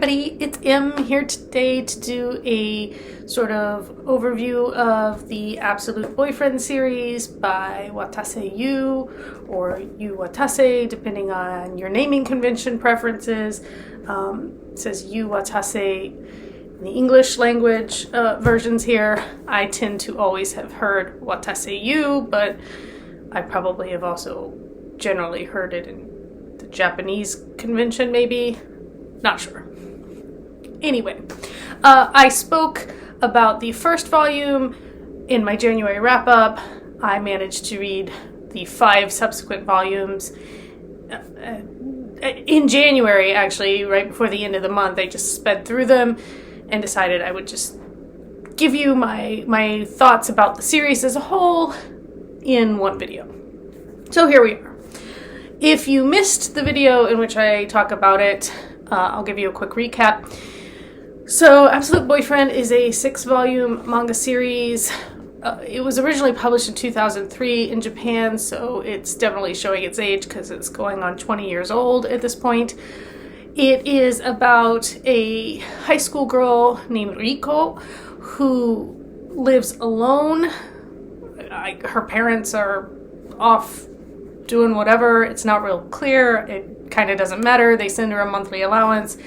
everybody, it's Em here today to do a sort of overview of the Absolute Boyfriend series by Watase Yu, or Yu Watase, depending on your naming convention preferences. It says Yu Watase in the English language versions here. I tend to always have heard Watase Yu, but I probably have also generally heard it in the Japanese convention, maybe. Not sure. Anyway, I spoke about the first volume in my January wrap-up. I managed to read the 5 subsequent volumes in January, actually, right before the end of the month. I just sped through them and decided I would just give you my thoughts about the series as a whole in one video. So here we are. If you missed the video in which I talk about it, I'll give you a quick recap. So, Absolute Boyfriend is a 6-volume manga series. It was originally published in 2003 in Japan, so it's definitely showing its age because it's going on 20 years old at this point. It is about a high school girl named Riko who lives alone. Her parents are off doing whatever. It's not real clear. It kind of doesn't matter. They send her a monthly allowance.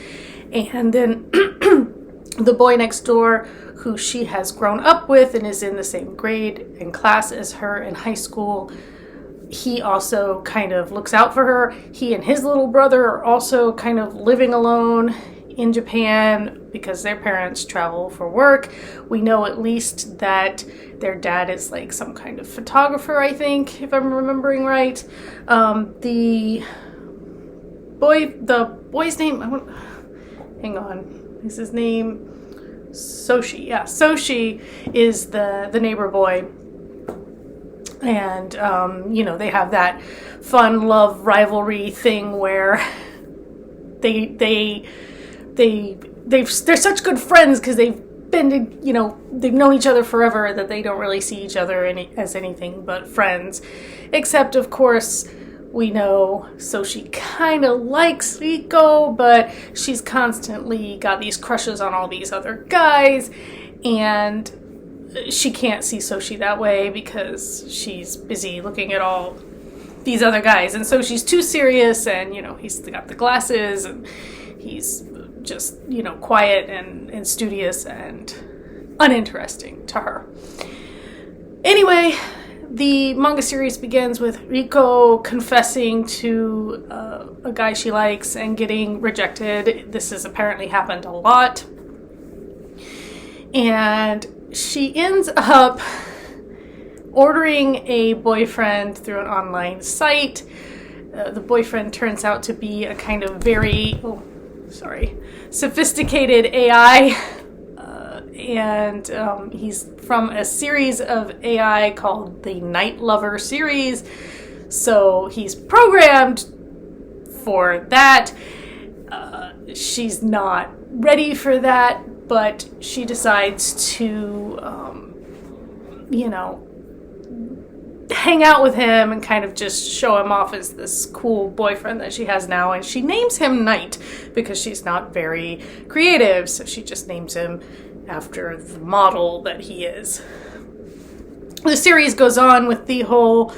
And then the boy next door, who she has grown up with and is in the same grade and class as her in high school, he also kind of looks out for her. He and his little brother are also kind of living alone in Japan because their parents travel for work. We know at least that their dad is like some kind of photographer, I think, if I'm remembering right. The boy's name, hang on, is his name Soshi? Yeah, Soshi is the neighbor boy. And, they have that fun love rivalry thing where they're such good friends because they've known each other forever that they don't really see each other as anything but friends. Except, of course, we know Soshi kind of likes Riko, but she's constantly got these crushes on all these other guys, and she can't see Soshi that way because she's busy looking at all these other guys. And so she's too serious, and, he's got the glasses, and he's just, quiet and studious and uninteresting to her. Anyway, the manga series begins with Riko confessing to a guy she likes and getting rejected. This has apparently happened a lot. And she ends up ordering a boyfriend through an online site. The boyfriend turns out to be a kind of very sophisticated AI, and he's from a series of AI called the Night Lover series, so he's programmed for that. She's not ready for that, but she decides to, hang out with him and kind of just show him off as this cool boyfriend that she has now. And she names him Night because she's not very creative, so she just names him after the model that he is. The series goes on with the whole,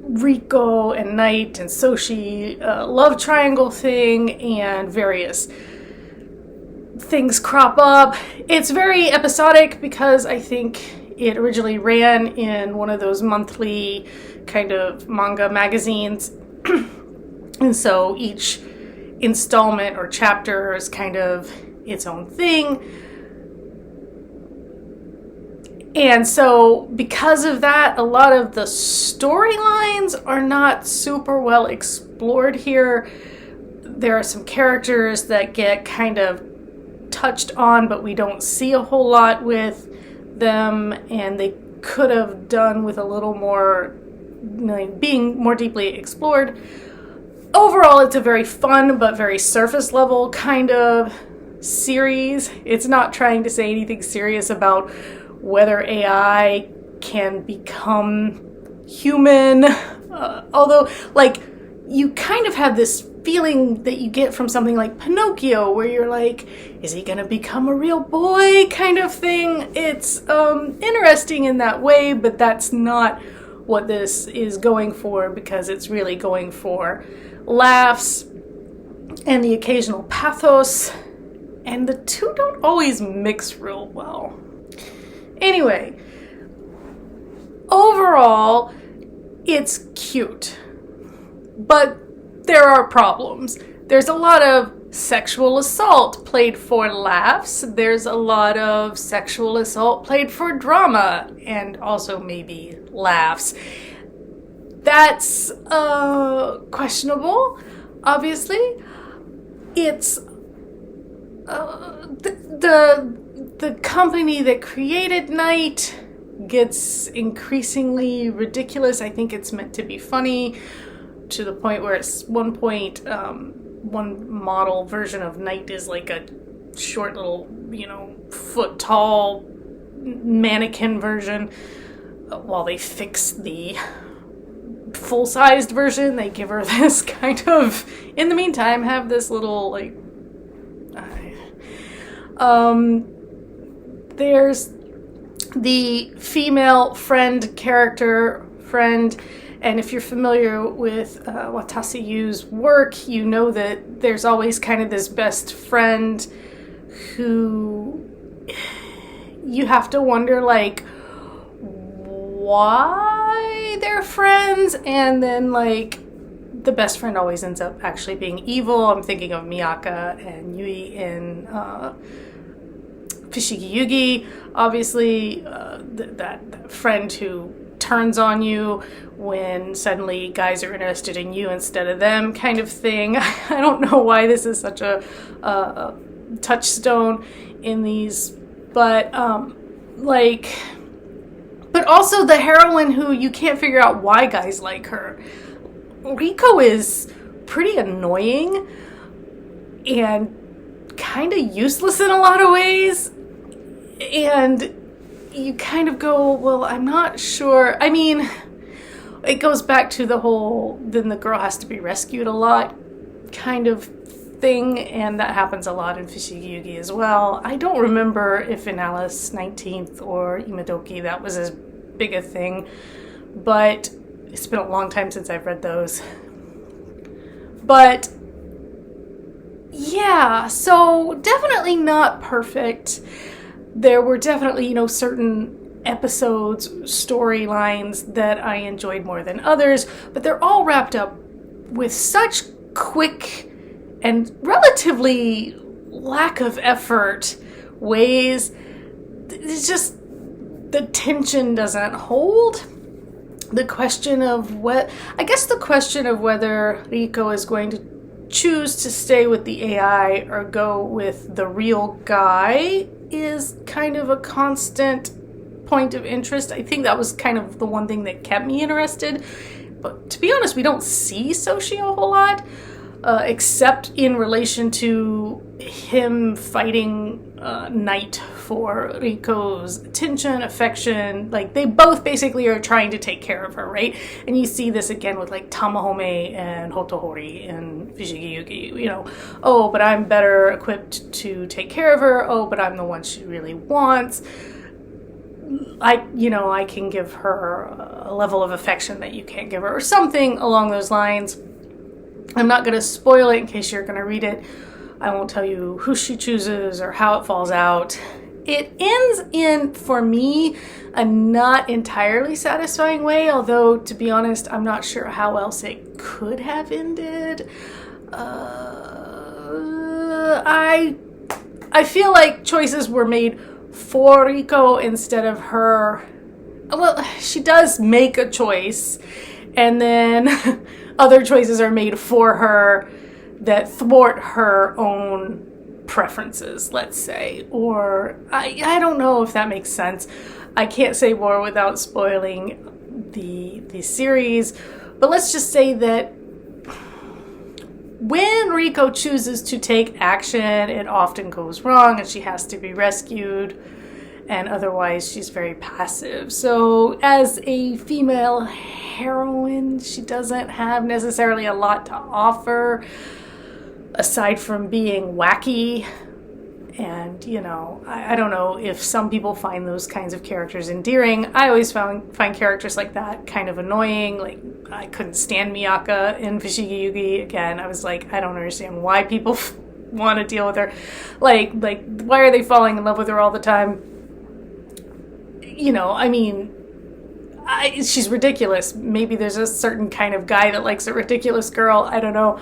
Riko and Night and Soshi love triangle thing, and various things crop up. It's very episodic because I think it originally ran in one of those monthly kind of manga magazines. And so each installment or chapter is kind of its own thing. And so because of that, a lot of the storylines are not super well explored here. There are some characters that get kind of touched on, but we don't see a whole lot with them, and they could have done with a little more, being more deeply explored. Overall, it's a very fun but very surface level kind of series. It's not trying to say anything serious about whether AI can become human, although, you kind of have this feeling that you get from something like Pinocchio, where you're like, is he gonna become a real boy kind of thing. It's interesting in that way, but that's not what this is going for, because it's really going for laughs and the occasional pathos, and the two don't always mix real well. Anyway, overall, it's cute, but there are problems. There's a lot of sexual assault played for laughs. There's a lot of sexual assault played for drama, and also maybe laughs. That's questionable, obviously. It's the company that created Night gets increasingly ridiculous. I think it's meant to be funny, to the point where at one point, one model version of Night is like a short little, foot tall mannequin version. While they fix the full-sized version, they give her this kind of, in the meantime, have this little, there's the female character, and if you're familiar with Watase Yu's work, you know that there's always kind of this best friend who you have to wonder, like, why they're friends, and then, like, the best friend always ends up actually being evil. I'm thinking of Miyaka and Yui in Fushigi Yugi. Obviously, that friend who turns on you when suddenly guys are interested in you instead of them, kind of thing. I don't know why this is such a touchstone in these, but but also the heroine who you can't figure out why guys like her. Riko is pretty annoying and kind of useless in a lot of ways, and you kind of go, well, I'm not sure. I mean, it goes back to the whole, then the girl has to be rescued a lot kind of thing, and that happens a lot in Fushigi Yugi as well. I don't remember if in Alice 19th or Imadoki that was as big a thing, but it's been a long time since I've read those. But yeah, so definitely not perfect. There were definitely, certain episodes, storylines that I enjoyed more than others, but they're all wrapped up with such quick and relatively lack of effort ways. It's just, the tension doesn't hold. The question of whether Riko is going to choose to stay with the AI or go with the real guy is kind of a constant point of interest. I think that was kind of the one thing that kept me interested. But to be honest, we don't see Soshi a whole lot, except in relation to him fighting Night for Riko's attention, affection. Like, they both basically are trying to take care of her, right? And you see this again with, like, Tamahome and Hotohori and Fushigi Yugi. Oh, but I'm better equipped to take care of her. Oh, but I'm the one she really wants. I can give her a level of affection that you can't give her, or something along those lines. I'm not going to spoil it in case you're going to read it. I won't tell you who she chooses or how it falls out. It ends in, for me, a not entirely satisfying way, although, to be honest, I'm not sure how else it could have ended. I feel like choices were made for Riko instead of her. Well, she does make a choice, and then other choices are made for her that thwart her own preferences, let's say. Or, I don't know if that makes sense. I can't say more without spoiling the series, but let's just say that when Riko chooses to take action, it often goes wrong and she has to be rescued. and otherwise she's very passive. So as a female heroine, she doesn't have necessarily a lot to offer aside from being wacky. And, you know, I don't know if some people find those kinds of characters endearing. I always find characters like that kind of annoying. Like, I couldn't stand Miyaka in Fushigi Yugi. Again, I was like, I don't understand why people want to deal with her. Like, why are they falling in love with her all the time? You know, I mean, she's ridiculous. Maybe there's a certain kind of guy that likes a ridiculous girl. I don't know.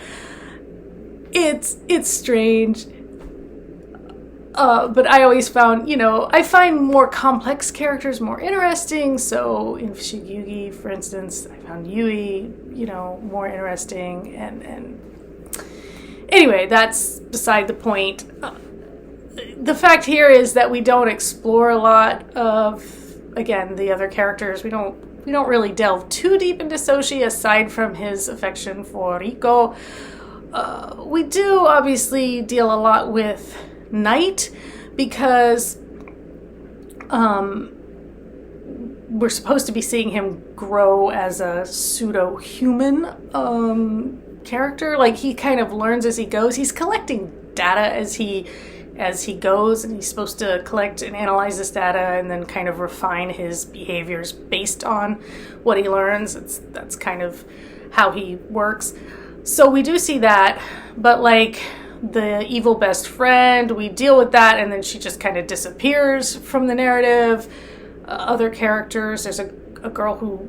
It's strange. But I always found, you know, I find more complex characters more interesting. So in Fushigi Yugi, for instance, I found Yui, you know, more interesting. And anyway, that's beside the point. The fact here is that we don't explore a lot of, again, the other characters. We don't really delve too deep into Soshi aside from his affection for Riko. We do obviously deal a lot with Knight because we're supposed to be seeing him grow as a pseudo-human character. Like, he kind of learns as he goes. He's collecting data as he goes, and he's supposed to collect and analyze this data and then kind of refine his behaviors based on what he learns. That's kind of how he works. So we do see that, but like the evil best friend, we deal with that, and then she just kind of disappears from the narrative. Other characters, there's a girl who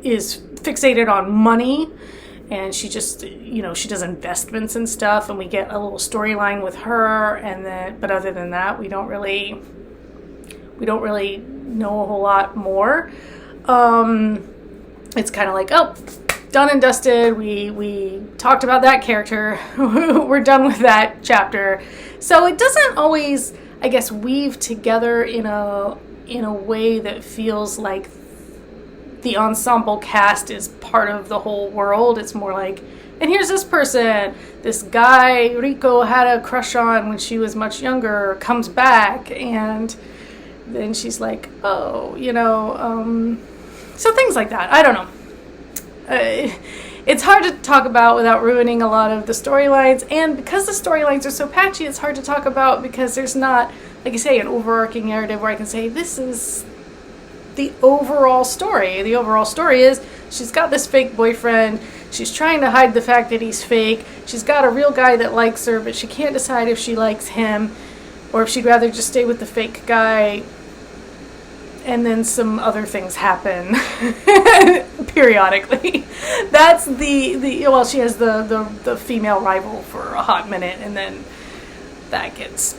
is fixated on money, and she just, you know, she does investments and stuff, and we get a little storyline with her, and then, but other than that, we don't really know a whole lot more. It's kind of like, oh, done and dusted. We talked about that character. We're done with that chapter. So it doesn't always, I guess, weave together in a way that feels like the ensemble cast is part of the whole world. It's more like, and here's this person, this guy Riko had a crush on when she was much younger, comes back, and then she's like, oh, you know, so things like that. I don't know. It's hard to talk about without ruining a lot of the storylines, and because the storylines are so patchy, it's hard to talk about because there's not, like I say, an overarching narrative where I can say this is the overall story. The overall story is she's got this fake boyfriend, she's trying to hide the fact that he's fake, she's got a real guy that likes her, but she can't decide if she likes him or if she'd rather just stay with the fake guy. And then some other things happen periodically. That's well, she has the female rival for a hot minute, and then that gets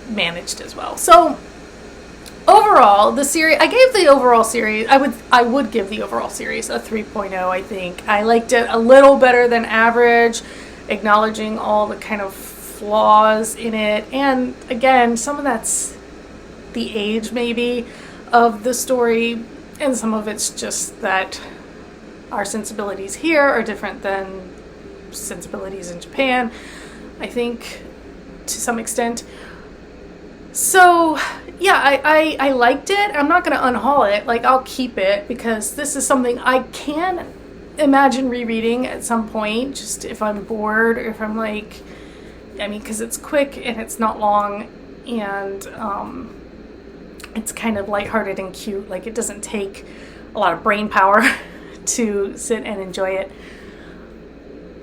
managed as well. So overall, the series, I gave the overall series, I would give the overall series a 3.0, I think. I liked it a little better than average, acknowledging all the kind of flaws in it. And again, some of that's the age maybe of the story, and some of it's just that our sensibilities here are different than sensibilities in Japan, I think, to some extent. So yeah, I liked it. I'm not going to unhaul it. Like, I'll keep it because this is something I can imagine rereading at some point, just if I'm bored, or if I'm like, I mean, because it's quick and it's not long, and it's kind of lighthearted and cute. Like, it doesn't take a lot of brain power to sit and enjoy it.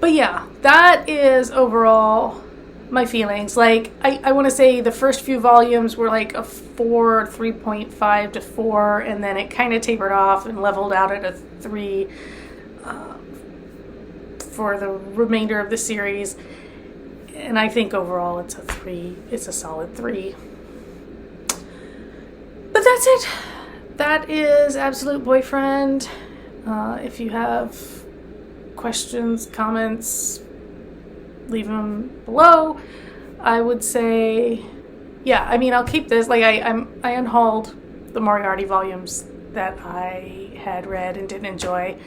But yeah, that is overall my feelings. Like, I want to say the first few volumes were like a 4, 3.5 to 4, and then it kind of tapered off and leveled out at a 3 for the remainder of the series. And I think overall it's a 3. It's a solid 3. But that's it. That is Absolute Boyfriend. If you have questions, comments, leave them below. I would say, yeah, I mean, I'll keep this. Like, I unhauled the Moriarty volumes that I had read and didn't enjoy.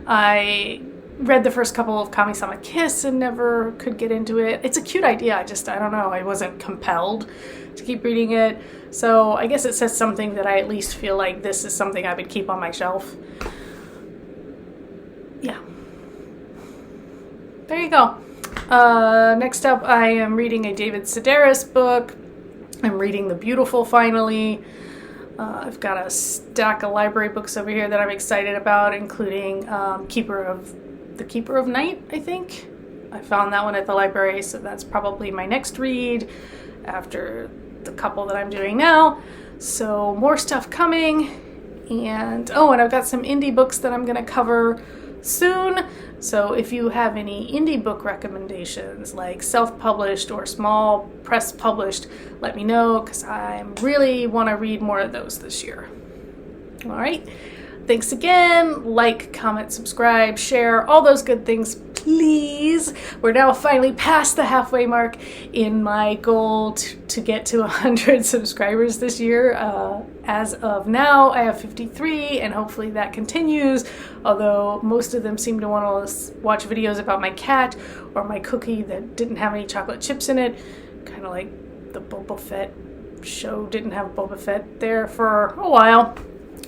I read the first couple of Kami-sama Kiss and never could get into it. It's a cute idea, I don't know, I wasn't compelled to keep reading it. So I guess it says something that I at least feel like this is something I would keep on my shelf. Yeah. There you go. Next up, I am reading a David Sedaris book. I'm reading The Beautiful finally. I've got a stack of library books over here that I'm excited about, including The Keeper of Night, I think. I found that one at the library, so that's probably my next read after the couple that I'm doing now. So more stuff coming. And I've got some indie books that I'm going to cover soon. So if you have any indie book recommendations, like self-published or small press published, let me know, because I really want to read more of those this year. All right. Thanks again. Like, comment, subscribe, share, all those good things, please. We're now finally past the halfway mark in my goal to get to 100 subscribers this year. As of now, I have 53, and hopefully that continues, although most of them seem to want to watch videos about my cat or my cookie that didn't have any chocolate chips in it, kind of like the Boba Fett show didn't have Boba Fett there for a while.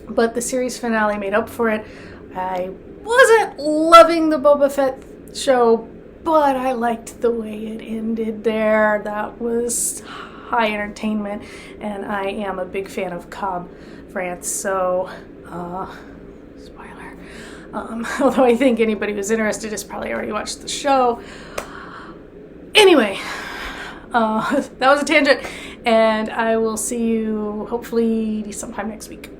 But the series finale made up for it. I wasn't loving the Boba Fett show, but I liked the way it ended there. That was high entertainment, and I am a big fan of Cobb France, so, spoiler. Although I think anybody who's interested has probably already watched the show. Anyway, that was a tangent, and I will see you hopefully sometime next week.